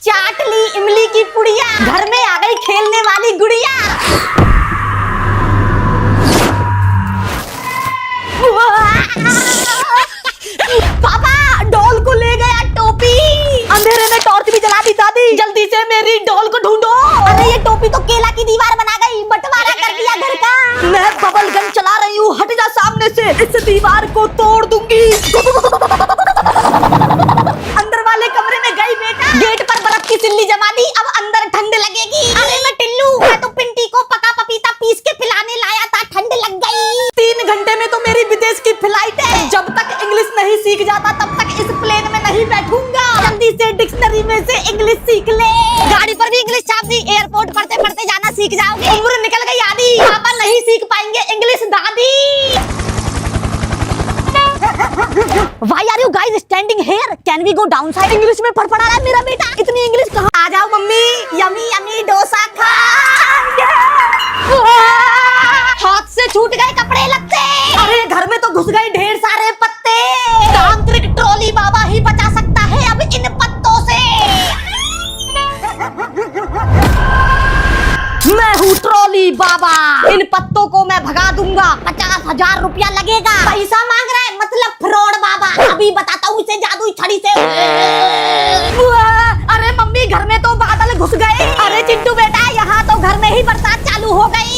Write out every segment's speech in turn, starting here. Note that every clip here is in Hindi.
चाट ली इमली की पुड़िया, घर में आ गई खेलने वाली गुड़िया। पापा डॉल को ले गया टोपी। अंधेरे में टॉर्च भी जला दी दादी, जल्दी से मेरी डॉल को ढूंढो। अरे ये टोपी तो केला की दीवार बना गई, बंटवारा कर दिया घर का। मैं बबल गन चला रही हूँ, हट जा सामने से, इस दीवार को तोड़ दूंगी। अंदर वाले कमरे में गई बेटा, गेट पर बर्फ की सिल्ली जमा दी, अब अंदर ठंड लगेगी। अरे मैं टिल्लू, मैं तो पिंटी को पका पपीता पीस के पिलाने लाया था, ठंड लग गई। 3 घंटे में तो मेरी विदेश की फ्लाइट है, जब तक इंग्लिश नहीं सीख जाता तब तक इस प्लेन में नहीं बैठूंगा। जल्दी से डिक्शनरी में से इंग्लिश सीख ले। गाड़ी पर भी इंग्लिश छाप दी, एयरपोर्ट पढ़ते पढ़ते जाना सीख जाओगे। उम्र निकल गई आधी, पापा नहीं सीख पाएंगे इंग्लिश दादी। Why are you guys standing here? Can we go downside? English में फड़फड़ा रहा है मेरा बेटा, इतनी इंग्लिश कहाँ? आ जाओ मम्मी, यमी यमी डोसा खाएंगे। हाथ से छूट गए कपड़े लगते। अरे घर में तो घुस गए ढेर सारे पत्ते। तांत्रिक ट्रॉली बाबा ही बचा सकता है अब इन पत्तों से। मैं हूँ ट्रॉली बाबा, इन पत्तों को मैं भगा दूंगा। 50,000 रुपया लगेगा। पैसा मांग रहा है मतलब फ्रॉड बाबा, अभी बताता हूँ इसे जादुई छड़ी से। अरे मम्मी घर में तो बादल घुस गए। अरे चिंटू बेटा यहाँ तो घर में ही बरसात चालू हो गई।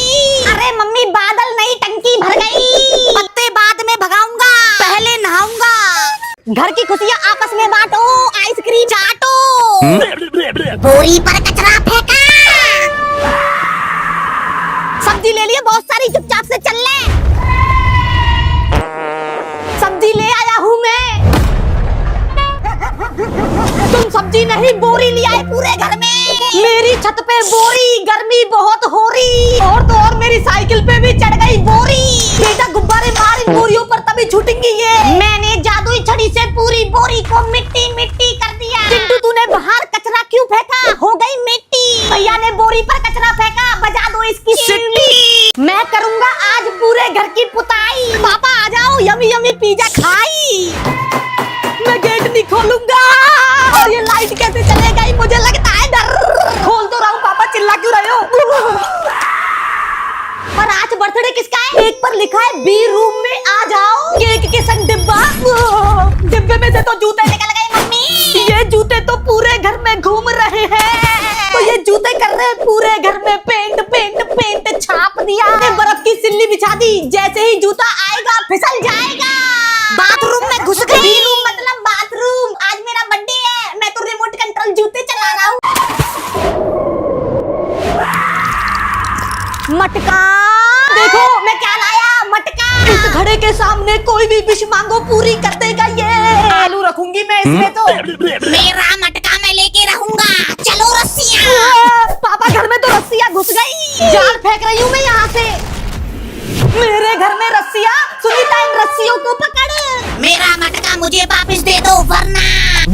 अरे मम्मी बादल नहीं टंकी भर गई। पत्ते बाद में भगाऊंगा, पहले नहाऊंगा। घर की खुशियाँ आपस में बांटो, आइसक्रीम चाटो। बोरी पर कचरा फेंका। सब्जी ले लिए बहुत सारी, चुपचाप से चल ले। सब्जी ले आया हूँ मैं। तुम सब्जी नहीं बोरी ले आए पूरे घर में। मेरी छत पे बोरी, गर्मी बहुत हो रही। और तो और मेरी साइकिल पे भी चढ़ गई बोरी। बेटा गुब्बारे मार इन बोरियों पर तभी छूटेंगी ये। मैंने जादुई छड़ी से पूरी बोरी को मिट्टी मिट्टी कर दिया। चिंटू तूने बाहर कचरा क्यों फेंका? हो गई मिट्टी। भैया ने बोरी पर कचरा फेंका, बजा दो इसकी सीटी। मैं करूंगा आज पूरे घर की पुताई। पापा आ जाओ, यमी यमी पिज्जा खाई। मैं गेट नहीं खोलूंगा। और ये लाइट कैसे चले गई? मुझे लगता है डर। खोल तो रहा हूँ, पापा चिल्ला क्यों रहे हो? और आज बर्थडे किसका है? केक पर लिखा है बी रूम में आ जाओ। केक के संग डिब्बा। डिब्बे में से तो जूते निकल गए मम्मी। ये जूते तो पूरे घर में घूम रहे हैं। तो ये जूते कर रहे हैं पूरे घर में पेंट पेंट पेंट छाप दिया। बर्फ की सिल्ली बिछा दी, जैसे ही जूता आएगा फिसल जाएगा। बाथरूम में घुस गई। बी रूम मतलब बाथरूम। आज मेरा बर्थडे है, मैं तो रिमोट कंट्रोल जूते चला रहा हूँ। मटका देखो मैं क्या लाया, मटका। इस घड़े के सामने कोई भी विश मांगो पूरी कर देगा ये। आलू रखूंगी मैं इसमें तो। मेरा मटका मैं लेके रहूंगा। चलो रस्सियाँ। पापा घर में तो रस्सियाँ घुस गई। जाल फेंक रही हूँ मैं यहाँ से। मेरे घर में रस्सियाँ। सुनीता इन रस्सियों को पकड़। मेरा मटका मुझे वापस दे दो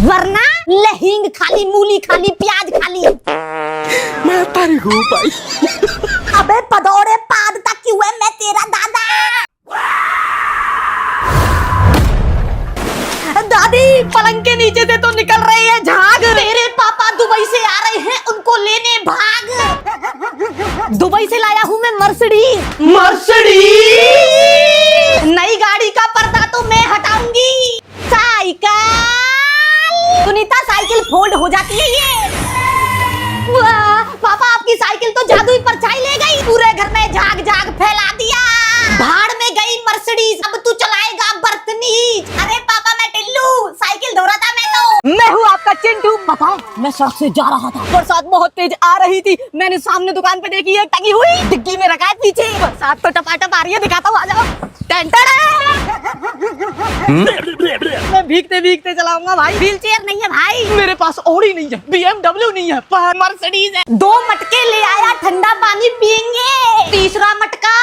वरना लहींग खाली, मूली खाली, प्याज खाली। मैं तारी हूँ भाई। अबे पदौड़े पाद तक क्यों है? मैं तेरा दादा। दादी पलंग के नीचे से तो निकल रही है झाग। तेरे पापा दुबई से आ रहे हैं, उनको लेने भाग। दुबई से लाया हूँ मैं मर्सिडीज। नई गाड़ी का पर्दा तो मैं हटाऊंगी। साइकिल। सुनीता साइकिल फोल्ड हो जाती है ये। पापा आपकी साइकिल तो जादुई परछाई ले गई, पूरे घर में झाग झाग फैला दिया। भाड़ में गई मर्सिडीज, अब तू चलाएगा बर्तनीज। अरे पापा मैं टिल्लू, साइकिल धो रहा था मैं तो। मैं हूँ आपका चिंटू। बताओ मैं सड़क से जा रहा था, बरसात बहुत तेज आ रही थी। मैंने सामने दुकान पे देखी एक टंगी हुई, डिग्गी में रखा है पीछे। बरसात तो टपाटप आ रही है, दिखाता हूँ, आ जाओ। मैं भीगते भीगते चलाऊंगा भाई। व्हील चेयर नहीं है भाई मेरे पास, ओडी नहीं है, BMW नहीं है, पर मर्सिडीज है। 2 मटके ले आया, ठंडा पानी पियेंगे। तीसरा मटका।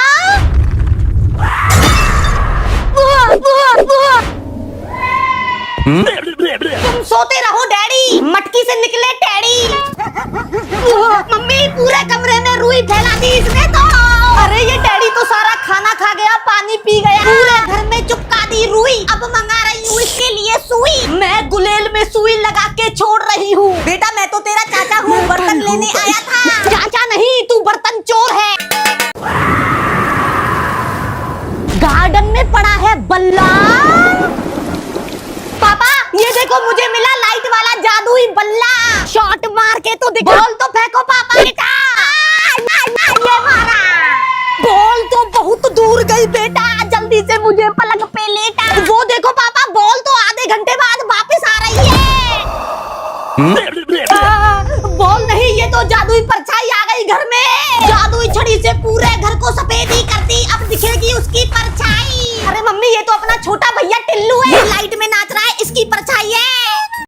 तुम सोते रहो डैडी, मटकी से निकले टैडी। मम्मी पूरे कमरे में रुई फैला दी इसने तो। अरे ये डैडी तो सारा खाना खा गया, पानी पी गया, पूरे घर में चुपका दी रुई। अब मंगा रही हूँ इसके लिए सुई। मैं गुलेल में सुई लगा के छोड़ रही हूँ। बेटा मैं तो तेरा जादुई बल्ला। शॉट मार के तो दिखा। बॉल तो फेंको पापा बेटा। ये मारा। बॉल तो बहुत दूर गई बेटा, जल्दी से मुझे पलंग पे लेटा। वो देखो पापा, बॉल तो आधे घंटे बाद वापस आ रही है। बॉल नहीं, ये तो जादुई